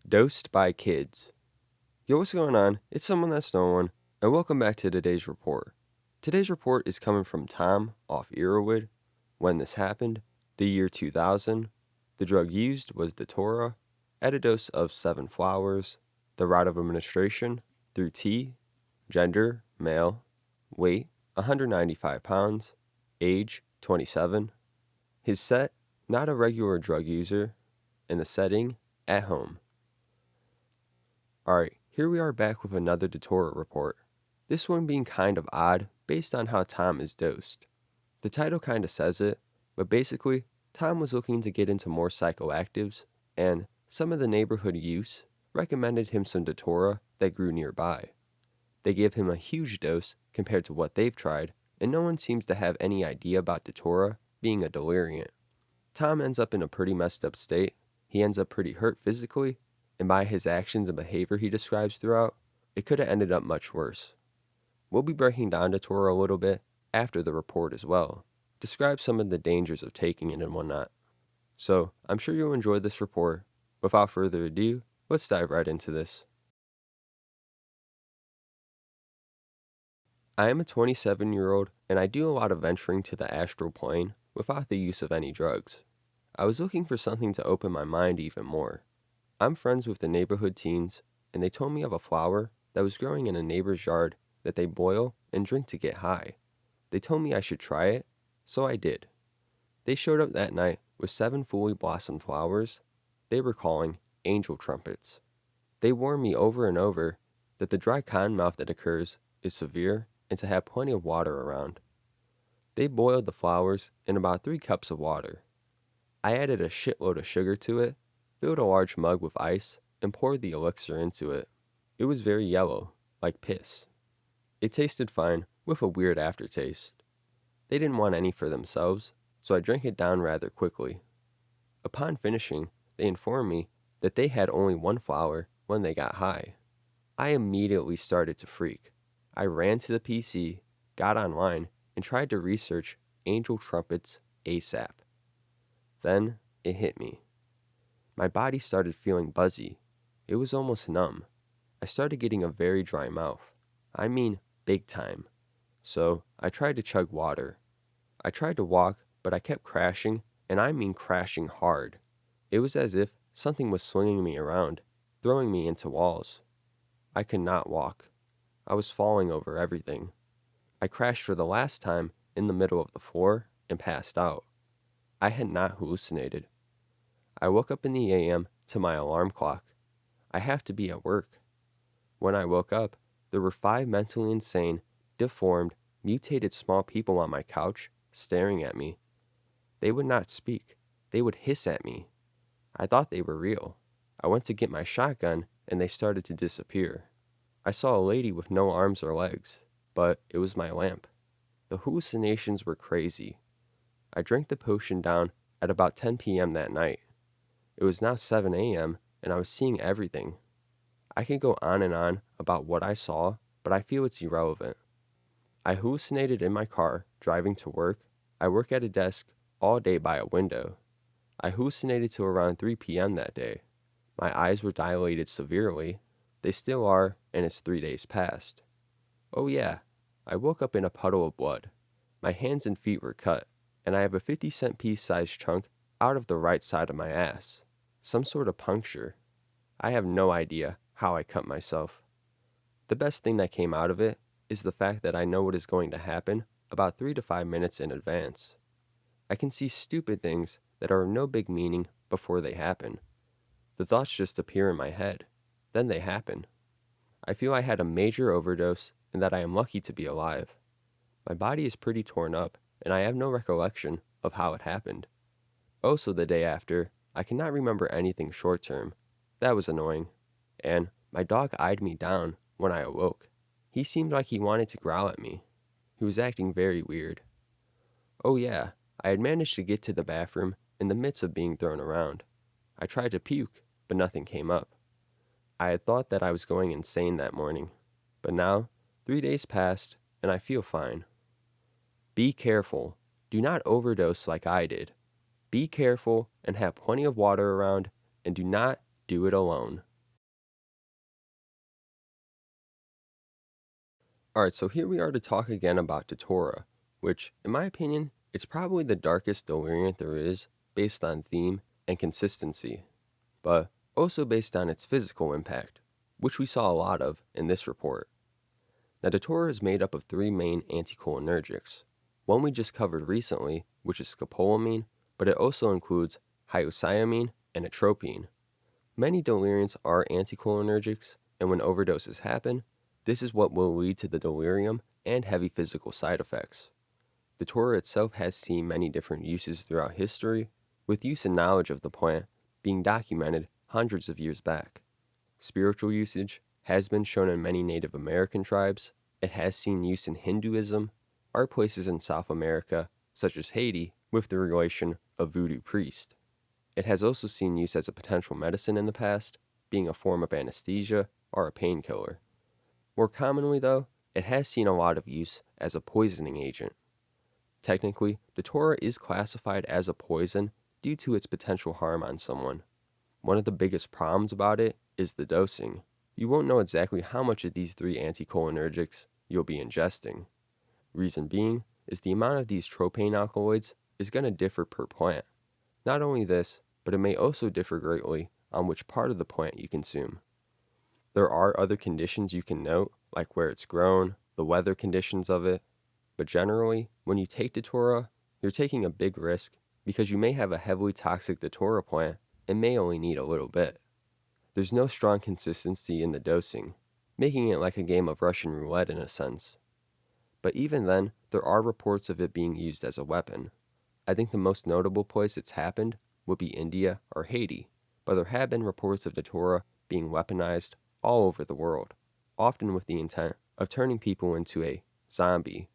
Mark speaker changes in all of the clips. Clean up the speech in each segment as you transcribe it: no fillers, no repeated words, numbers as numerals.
Speaker 1: Dosed by kids. Yo, what's going on? It's someone that's no one, and welcome back to today's report. Today's report is coming from Tom off Earwood. When this happened, the year 2000. The drug used was Datura, at a dose of 7 flowers. The route of administration, through T. Gender, male. Weight, 195 pounds. Age, 27. His set, not a regular drug user. And the setting, at home. Alright, here we are back with another Datura report. This one being kind of odd based on how Tom is dosed. The title kinda says it, but basically, Tom was looking to get into more psychoactives, and some of the neighborhood youths recommended him some Datura that grew nearby. They give him a huge dose compared to what they've tried, and no one seems to have any idea about Datura being a deliriant. Tom ends up in a pretty messed up state. He ends up pretty hurt physically, and by his actions and behavior he describes throughout, it could have ended up much worse. We'll be breaking down Datura a little bit after the report as well, describe some of the dangers of taking it and whatnot. So, I'm sure you'll enjoy this report. Without further ado, let's dive right into this. I am a 27-year-old, and I do a lot of venturing to the astral plane without the use of any drugs. I was looking for something to open my mind even more. I'm friends with the neighborhood teens, and they told me of a flower that was growing in a neighbor's yard that they boil and drink to get high. They told me I should try it, so I did. They showed up that night with 7 fully blossomed flowers they were calling angel trumpets. They warned me over and over that the dry cotton mouth that occurs is severe and to have plenty of water around. They boiled the flowers in about 3 cups of water. I added a shitload of sugar to it, filled a large mug with ice, and poured the elixir into it. It was very yellow, like piss. It tasted fine, with a weird aftertaste. They didn't want any for themselves, so I drank it down rather quickly. Upon finishing, they informed me that they had only 1 flower when they got high. I immediately started to freak. I ran to the PC, got online, and tried to research angel trumpets ASAP. Then, it hit me. My body started feeling buzzy. It was almost numb. I started getting a very dry mouth. I mean, big time. So, I tried to chug water. I tried to walk, but I kept crashing, and I mean crashing hard. It was as if something was swinging me around, throwing me into walls. I could not walk. I was falling over everything. I crashed for the last time in the middle of the floor and passed out. I had not hallucinated. I woke up in the AM to my alarm clock. I have to be at work. When I woke up, there were 5 mentally insane, deformed, mutated small people on my couch staring at me. They would not speak. They would hiss at me. I thought they were real. I went to get my shotgun and they started to disappear. I saw a lady with no arms or legs, but it was my lamp. The hallucinations were crazy. I drank the potion down at about 10 p.m. that night. It was now 7 a.m. and I was seeing everything. I can go on and on about what I saw, but I feel it's irrelevant. I hallucinated in my car, driving to work. I work at a desk all day by a window. I hallucinated till around 3 p.m. that day. My eyes were dilated severely. They still are, and it's 3 days past. Oh yeah, I woke up in a puddle of blood. My hands and feet were cut, and I have a 50-cent piece-sized chunk out of the right side of my ass. Some sort of puncture. I have no idea how I cut myself. The best thing that came out of it is the fact that I know what is going to happen about 3 to 5 minutes in advance. I can see stupid things that are of no big meaning before they happen. The thoughts just appear in my head. Then they happen. I feel I had a major overdose and that I am lucky to be alive. My body is pretty torn up and I have no recollection of how it happened. Also the day after, I cannot remember anything short term. That was annoying. And my dog eyed me down when I awoke. He seemed like he wanted to growl at me. He was acting very weird. Oh yeah, I had managed to get to the bathroom in the midst of being thrown around. I tried to puke, but nothing came up. I had thought that I was going insane that morning, but now, 3 days passed, and I feel fine. Be careful. Do not overdose like I did. Be careful and have plenty of water around, and do not do it alone. Alright, so here we are to talk again about Datura, which, in my opinion, it's probably the darkest delirium there is based on theme and consistency, but also based on its physical impact, which we saw a lot of in this report. Now, Datura is made up of three main anticholinergics. One we just covered recently, which is scopolamine, but it also includes hyoscyamine and atropine. Many deliriums are anticholinergics, and when overdoses happen, this is what will lead to the delirium and heavy physical side effects. Datura itself has seen many different uses throughout history, with use and knowledge of the plant being documented hundreds of years back. Spiritual usage has been shown in many Native American tribes. It has seen use in Hinduism, or places in South America, such as Haiti, with the relation of voodoo priest. It has also seen use as a potential medicine in the past, being a form of anesthesia or a painkiller. More commonly, though, it has seen a lot of use as a poisoning agent. Technically, Datura is classified as a poison due to its potential harm on someone. One of the biggest problems about it is the dosing. You won't know exactly how much of these three anticholinergics you'll be ingesting. Reason being is the amount of these tropane alkaloids is going to differ per plant. Not only this, but it may also differ greatly on which part of the plant you consume. There are other conditions you can note, like where it's grown, the weather conditions of it, but generally, when you take Datura, you're taking a big risk because you may have a heavily toxic Datura plant and may only need a little bit. There's no strong consistency in the dosing, making it like a game of Russian roulette in a sense. But even then, there are reports of it being used as a weapon. I think the most notable place it's happened would be India or Haiti, but there have been reports of Datura being weaponized all over the world, often with the intent of turning people into a zombie,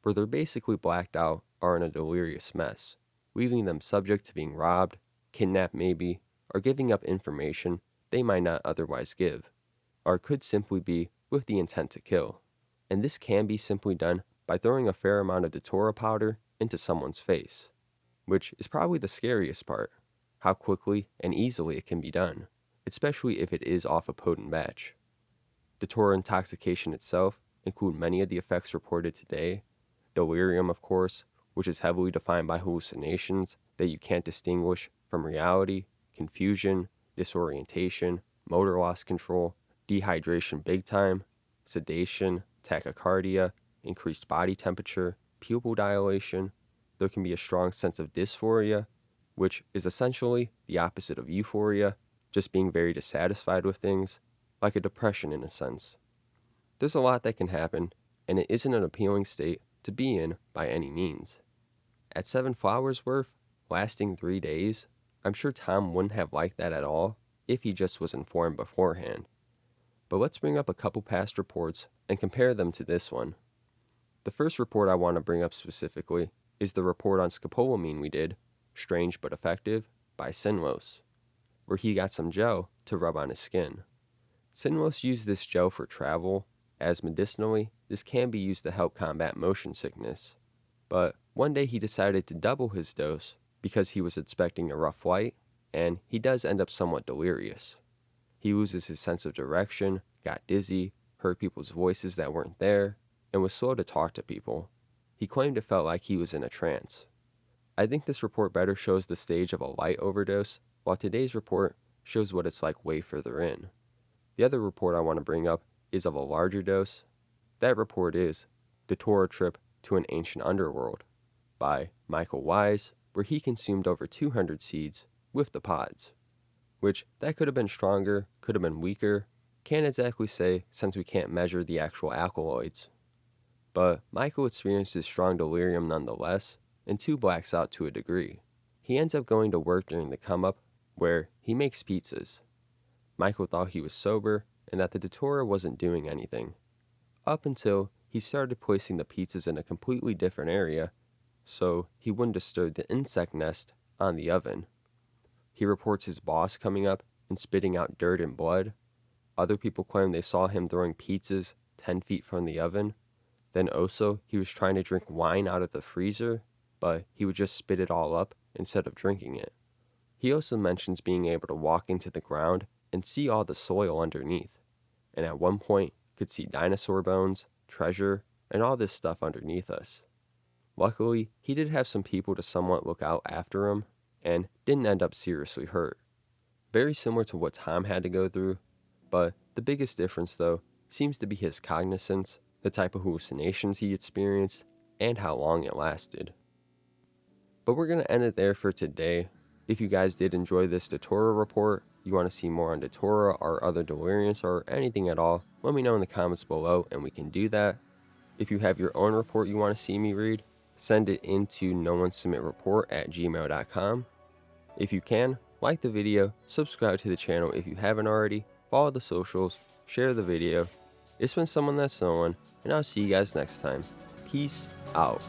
Speaker 1: where they're basically blacked out or in a delirious mess, leaving them subject to being robbed, kidnapped maybe, or giving up information they might not otherwise give, or could simply be with the intent to kill. And this can be simply done by throwing a fair amount of Datura powder into someone's face, which is probably the scariest part, how quickly and easily it can be done, especially if it is off a potent batch. Datura intoxication itself include many of the effects reported today. Delirium, of course, which is heavily defined by hallucinations that you can't distinguish from reality, confusion, disorientation, motor loss control, dehydration big time, sedation, tachycardia, increased body temperature, pupil dilation. There can be a strong sense of dysphoria, which is essentially the opposite of euphoria, just being very dissatisfied with things, like a depression in a sense. There's a lot that can happen, and it isn't an appealing state to be in by any means. At 7 flowers worth, lasting 3 days, I'm sure Tom wouldn't have liked that at all if he just was informed beforehand. But let's bring up a couple past reports and compare them to this one. The first report I want to bring up specifically is the report on scopolamine we did, Strange But Effective, by Sinlos, where he got some gel to rub on his skin. Sinlos used this gel for travel, as medicinally, this can be used to help combat motion sickness. But one day he decided to double his dose because he was expecting a rough flight, and he does end up somewhat delirious. He loses his sense of direction, got dizzy, heard people's voices that weren't there, and was slow to talk to people. He claimed it felt like he was in a trance. I think this report better shows the stage of a light overdose, while today's report shows what it's like way further in. The other report I want to bring up is of a larger dose. That report is Datura Trip to an Ancient Underworld by Michael Wise, where he consumed over 200 seeds with the pods. Which, that could have been stronger, could have been weaker, can't exactly say since we can't measure the actual alkaloids. But Michael experiences strong delirium nonetheless, and 2 blacks out to a degree. He ends up going to work during the come-up, where he makes pizzas. Michael thought he was sober, and that the Datura wasn't doing anything, up until he started placing the pizzas in a completely different area, so he wouldn't disturb the insect nest on the oven. He reports his boss coming up and spitting out dirt and blood. Other people claim they saw him throwing pizzas 10 feet from the oven. Then also, he was trying to drink wine out of the freezer, but he would just spit it all up instead of drinking it. He also mentions being able to walk into the ground and see all the soil underneath, and at one point could see dinosaur bones, treasure, and all this stuff underneath us. Luckily, he did have some people to somewhat look out after him, and didn't end up seriously hurt. Very similar to what Tom had to go through, but the biggest difference though seems to be his cognizance, the type of hallucinations he experienced, and how long it lasted. But we're going to end it there for today. If you guys did enjoy this Datura report, you want to see more on Datura or other deliriums or anything at all, let me know in the comments below and we can do that. If you have your own report you want to see me read, send it into NoOneSubmitReport@gmail.com. If you can, like the video, subscribe to the channel if you haven't already, follow the socials, share the video. It's been Someone That's No One, and I'll see you guys next time. Peace out.